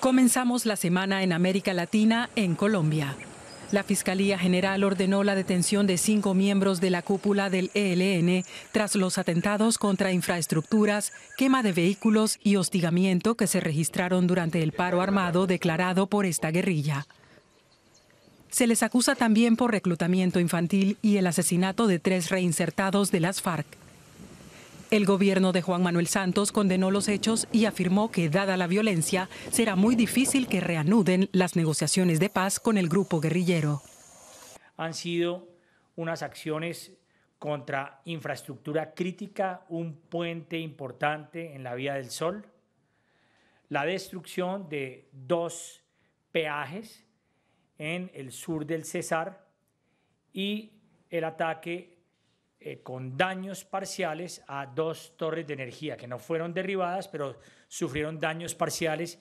Comenzamos la semana en América Latina, en Colombia. La Fiscalía General ordenó la detención de 5 miembros de la cúpula del ELN tras los atentados contra infraestructuras, quema de vehículos y hostigamiento que se registraron durante el paro armado declarado por esta guerrilla. Se les acusa también por reclutamiento infantil y el asesinato de 3 reinsertados de las FARC. El gobierno de Juan Manuel Santos condenó los hechos y afirmó que, dada la violencia, será muy difícil que reanuden las negociaciones de paz con el grupo guerrillero. Han sido unas acciones contra infraestructura crítica, un puente importante en la Vía del Sol, la destrucción de 2 peajes en el sur del Cesar y el ataque con daños parciales a 2 torres de energía que no fueron derribadas, pero sufrieron daños parciales.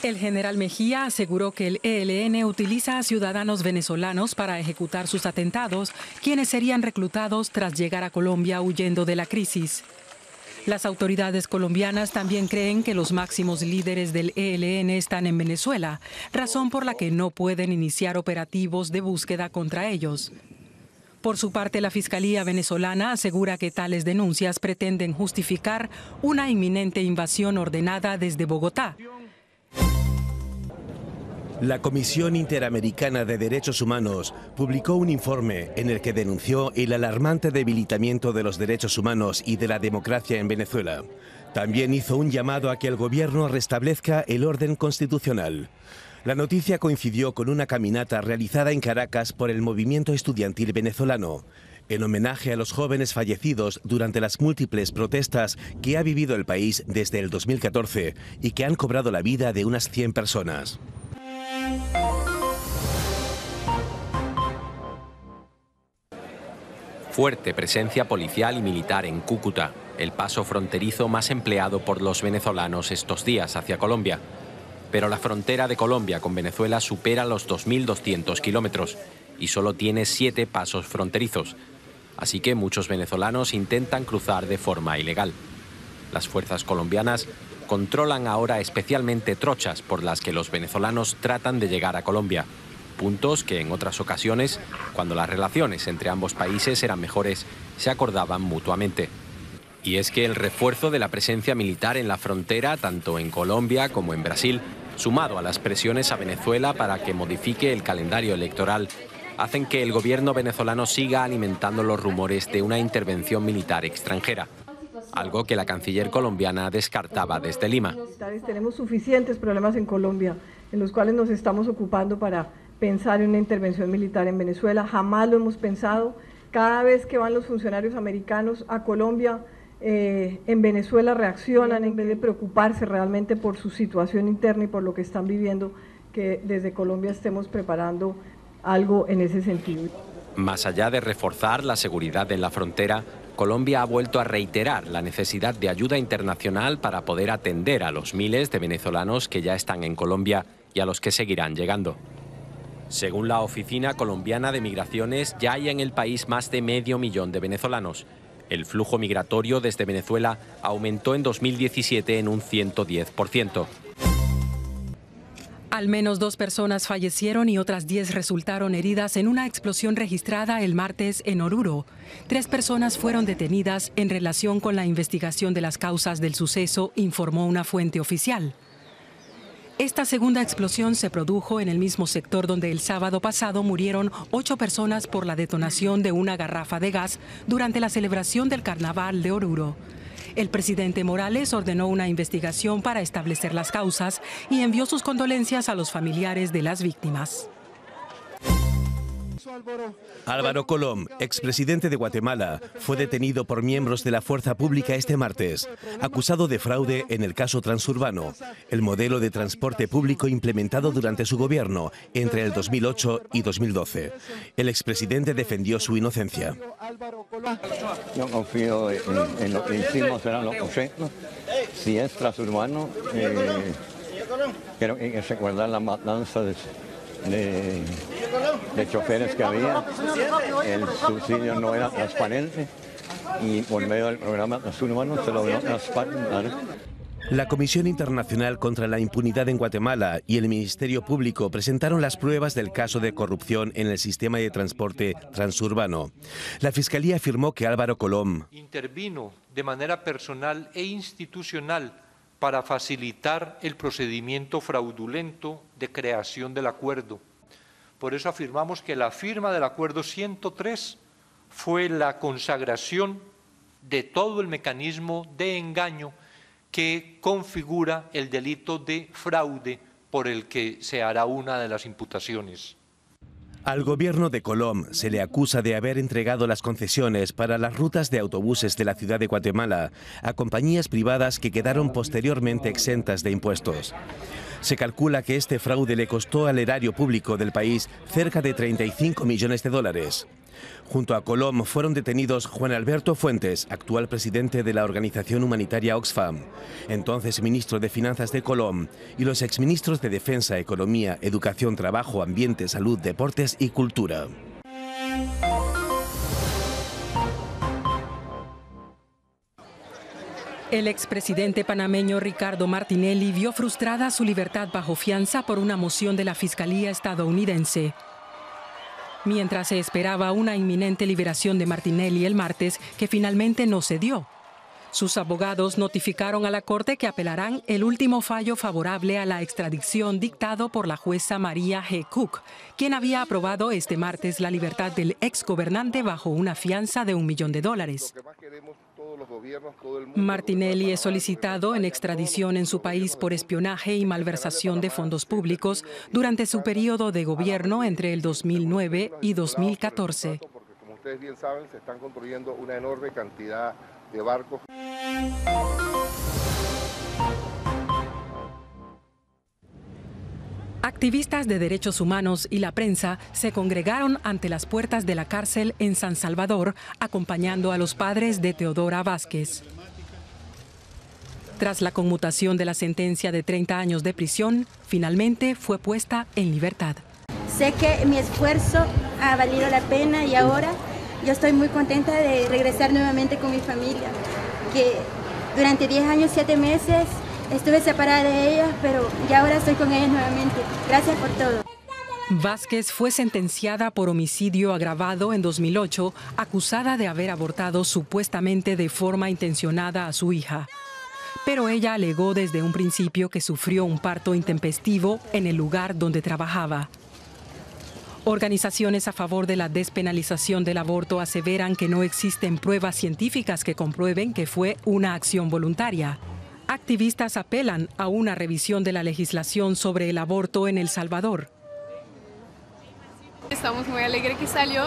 El general Mejía aseguró que el ELN utiliza a ciudadanos venezolanos para ejecutar sus atentados, quienes serían reclutados tras llegar a Colombia huyendo de la crisis. Las autoridades colombianas también creen que los máximos líderes del ELN están en Venezuela, razón por la que no pueden iniciar operativos de búsqueda contra ellos. Por su parte, la Fiscalía venezolana asegura que tales denuncias pretenden justificar una inminente invasión ordenada desde Bogotá. La Comisión Interamericana de Derechos Humanos publicó un informe en el que denunció el alarmante debilitamiento de los derechos humanos y de la democracia en Venezuela. También hizo un llamado a que el gobierno restablezca el orden constitucional. La noticia coincidió con una caminata realizada en Caracas por el movimiento estudiantil venezolano, en homenaje a los jóvenes fallecidos durante las múltiples protestas que ha vivido el país desde el 2014 y que han cobrado la vida de unas 100 personas. Fuerte presencia policial y militar en Cúcuta, el paso fronterizo más empleado por los venezolanos estos días hacia Colombia. Pero la frontera de Colombia con Venezuela supera los 2.200 kilómetros y solo tiene 7 pasos fronterizos. Así que muchos venezolanos intentan cruzar de forma ilegal. Las fuerzas colombianas controlan ahora especialmente trochas por las que los venezolanos tratan de llegar a Colombia. Puntos que en otras ocasiones, cuando las relaciones entre ambos países eran mejores, se acordaban mutuamente. Y es que el refuerzo de la presencia militar en la frontera, tanto en Colombia como en Brasil, sumado a las presiones a Venezuela para que modifique el calendario electoral, hacen que el gobierno venezolano siga alimentando los rumores de una intervención militar extranjera, algo que la canciller colombiana descartaba desde Lima. Tenemos suficientes problemas en Colombia, en los cuales nos estamos ocupando para pensar en una intervención militar en Venezuela. Jamás lo hemos pensado. Cada vez que van los funcionarios americanos a Colombia, en Venezuela reaccionan en vez de preocuparse realmente por su situación interna y por lo que están viviendo, que desde Colombia estemos preparando algo en ese sentido. Más allá de reforzar la seguridad en la frontera, Colombia ha vuelto a reiterar la necesidad de ayuda internacional para poder atender a los miles de venezolanos que ya están en Colombia y a los que seguirán llegando. Según la Oficina Colombiana de Migraciones, ya hay en el país más de 500.000 de venezolanos. El flujo migratorio desde Venezuela aumentó en 2017 en un 110%. Al menos 2 personas fallecieron y otras 10 resultaron heridas en una explosión registrada el martes en Oruro. 3 personas fueron detenidas en relación con la investigación de las causas del suceso, informó una fuente oficial. Esta segunda explosión se produjo en el mismo sector donde el sábado pasado murieron 8 personas por la detonación de una garrafa de gas durante la celebración del Carnaval de Oruro. El presidente Morales ordenó una investigación para establecer las causas y envió sus condolencias a los familiares de las víctimas. Álvaro Colom, expresidente de Guatemala, fue detenido por miembros de la fuerza pública este martes, acusado de fraude en el caso Transurbano, el modelo de transporte público implementado durante su gobierno entre el 2008 y 2012. El expresidente defendió su inocencia. Yo confío en lo que hicimos, eran los correctos. Si es Transurbano, quiero que se recuerda la matanza de choferes que había. El subsidio no era transparente y por medio del programa Transurbano se logró transparentar. La Comisión Internacional contra la Impunidad en Guatemala y el Ministerio Público presentaron las pruebas del caso de corrupción en el sistema de transporte transurbano. La Fiscalía afirmó que Álvaro Colom intervino de manera personal e institucional para facilitar el procedimiento fraudulento de creación del acuerdo. Por eso afirmamos que la firma del acuerdo 103 fue la consagración de todo el mecanismo de engaño que configura el delito de fraude por el que se hará una de las imputaciones. Al gobierno de Colom se le acusa de haber entregado las concesiones para las rutas de autobuses de la ciudad de Guatemala a compañías privadas que quedaron posteriormente exentas de impuestos. Se calcula que este fraude le costó al erario público del país cerca de 35 millones de dólares. Junto a Colom fueron detenidos Juan Alberto Fuentes, actual presidente de la organización humanitaria Oxfam, entonces ministro de Finanzas de Colom, y los exministros de Defensa, Economía, Educación, Trabajo, Ambiente, Salud, Deportes y Cultura. El expresidente panameño Ricardo Martinelli vio frustrada su libertad bajo fianza por una moción de la Fiscalía estadounidense. Mientras se esperaba una inminente liberación de Martinelli el martes, que finalmente no se dio. Sus abogados notificaron a la Corte que apelarán el último fallo favorable a la extradición dictado por la jueza María G. Cook, quien había aprobado este martes la libertad del exgobernante bajo una fianza de $1 millón. Martinelli es solicitado en extradición en su país por espionaje y malversación de fondos públicos durante su periodo de gobierno entre el 2009 y 2014. Porque, como ustedes bien saben, se están construyendo una enorme cantidad de barcos. Activistas de derechos humanos y la prensa se congregaron ante las puertas de la cárcel en San Salvador, acompañando a los padres de Teodora Vázquez. Tras la conmutación de la sentencia de 30 años de prisión, finalmente fue puesta en libertad. Sé que mi esfuerzo ha valido la pena y ahora yo estoy muy contenta de regresar nuevamente con mi familia, que durante 10 años, 7 meses estuve separada de ellas, pero ya ahora estoy con ellas nuevamente. Gracias por todo. Vázquez fue sentenciada por homicidio agravado en 2008, acusada de haber abortado supuestamente de forma intencionada a su hija. Pero ella alegó desde un principio que sufrió un parto intempestivo en el lugar donde trabajaba. Organizaciones a favor de la despenalización del aborto aseveran que no existen pruebas científicas que comprueben que fue una acción voluntaria. Activistas apelan a una revisión de la legislación sobre el aborto en El Salvador. Estamos muy alegres que salió.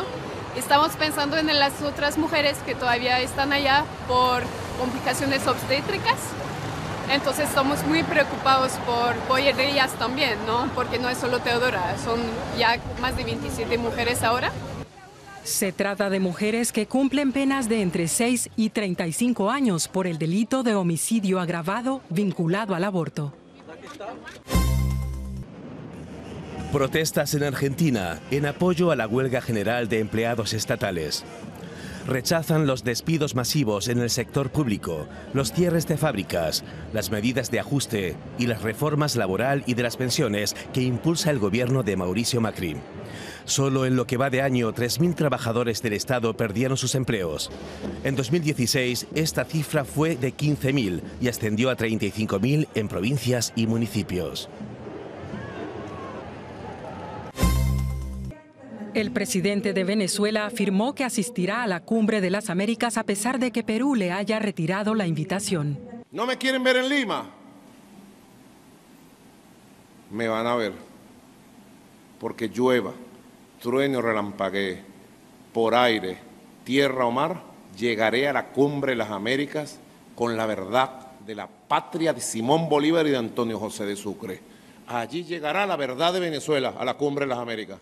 Estamos pensando en las otras mujeres que todavía están allá por complicaciones obstétricas. Entonces estamos muy preocupados por ellas también, ¿no? Porque no es solo Teodora, son ya más de 27 mujeres ahora. Se trata de mujeres que cumplen penas de entre 6 y 35 años por el delito de homicidio agravado vinculado al aborto. Protestas en Argentina en apoyo a la huelga general de empleados estatales. Rechazan los despidos masivos en el sector público, los cierres de fábricas, las medidas de ajuste y las reformas laboral y de las pensiones que impulsa el gobierno de Mauricio Macri. Solo en lo que va de año, 3.000 trabajadores del Estado perdieron sus empleos. En 2016, esta cifra fue de 15.000 y ascendió a 35.000 en provincias y municipios. El presidente de Venezuela afirmó que asistirá a la Cumbre de las Américas a pesar de que Perú le haya retirado la invitación. ¿No me quieren ver en Lima? Me van a ver, porque llueva, truene o relampaguee, por aire, tierra o mar, llegaré a la Cumbre de las Américas con la verdad de la patria de Simón Bolívar y de Antonio José de Sucre. Allí llegará la verdad de Venezuela a la Cumbre de las Américas.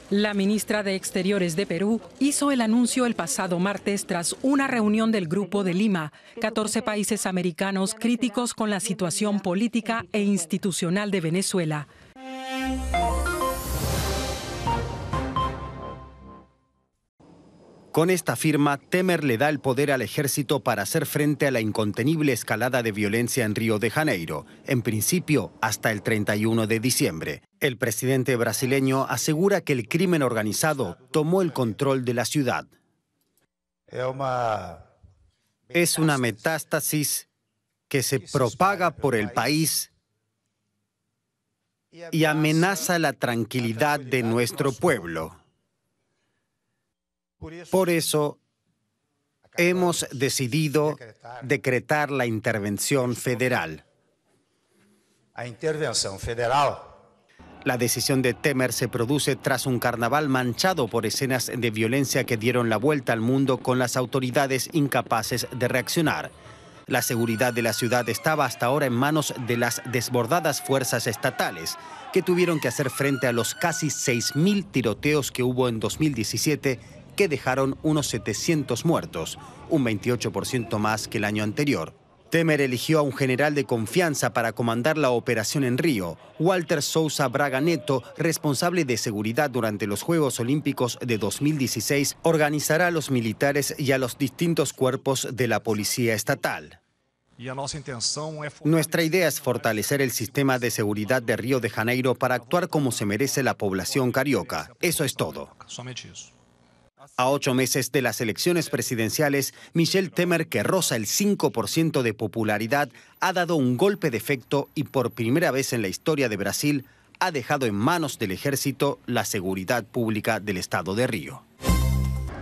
La ministra de Exteriores de Perú hizo el anuncio el pasado martes tras una reunión del Grupo de Lima, 14 países americanos críticos con la situación política e institucional de Venezuela. Con esta firma, Temer le da el poder al ejército para hacer frente a la incontenible escalada de violencia en Río de Janeiro, en principio hasta el 31 de diciembre. El presidente brasileño asegura que el crimen organizado tomó el control de la ciudad. Es una metástasis que se propaga por el país y amenaza la tranquilidad de nuestro pueblo. Por eso, hemos decidido decretar la intervención federal. La decisión de Temer se produce tras un carnaval manchado por escenas de violencia que dieron la vuelta al mundo con las autoridades incapaces de reaccionar. La seguridad de la ciudad estaba hasta ahora en manos de las desbordadas fuerzas estatales, que tuvieron que hacer frente a los casi 6.000 tiroteos que hubo en 2017, que dejaron unos 700 muertos, un 28% más que el año anterior. Temer eligió a un general de confianza para comandar la operación en Río, Walter Sousa Braga Neto, responsable de seguridad durante los Juegos Olímpicos de 2016, organizará a los militares y a los distintos cuerpos de la policía estatal. Nuestra idea es fortalecer el sistema de seguridad de Río de Janeiro para actuar como se merece la población carioca. Eso es todo. A 8 meses de las elecciones presidenciales, Michel Temer, que roza el 5% de popularidad, ha dado un golpe de efecto y por primera vez en la historia de Brasil ha dejado en manos del ejército la seguridad pública del estado de Río.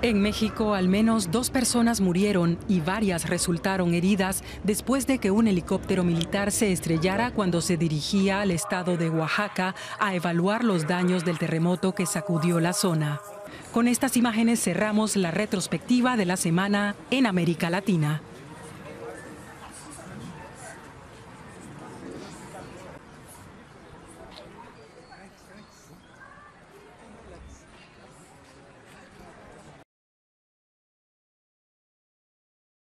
En México, al menos 2 personas murieron y varias resultaron heridas después de que un helicóptero militar se estrellara cuando se dirigía al estado de Oaxaca a evaluar los daños del terremoto que sacudió la zona. Con estas imágenes cerramos la retrospectiva de la semana en América Latina.